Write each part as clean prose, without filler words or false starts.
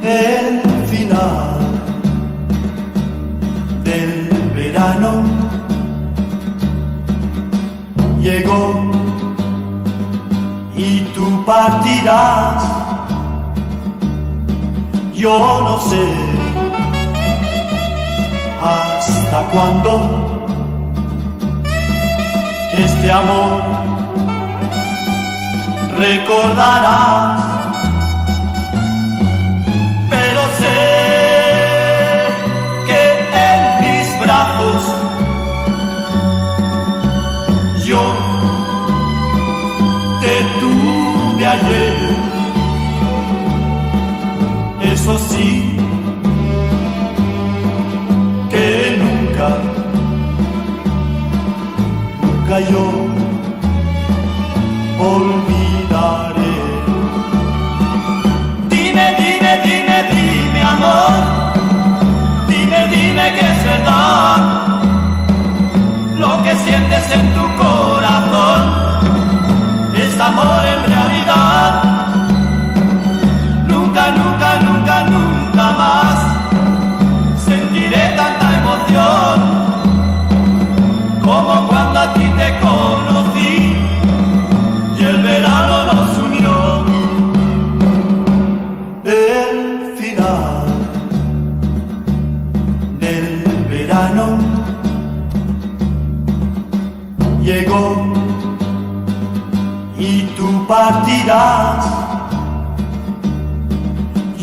El final del verano llegó y tú partirás. Yo no sé hasta cuándo este amor recordarás, pero sé que en mis brazos yo te tuve ayer. Eso sí, que nunca yo olvidaré. Dime, dime, dime, dime, amor, dime, dime que es verdad lo que sientes en tu corazón, es amor en realidad. Nunca, nunca, nunca, nunca más sentiré tanta emoción como cuando a ti te conocí y el verano nos unió. El final del verano llegó y tú partirás.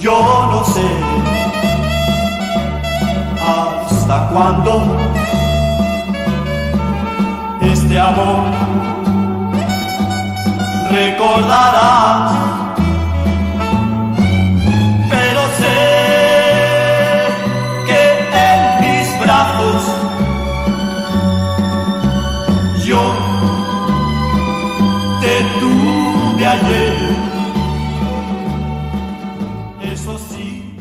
Yo no sé hasta cuándo este amor recordarás, pero sé que en mis brazos yo te tuve ayer. Eso sí.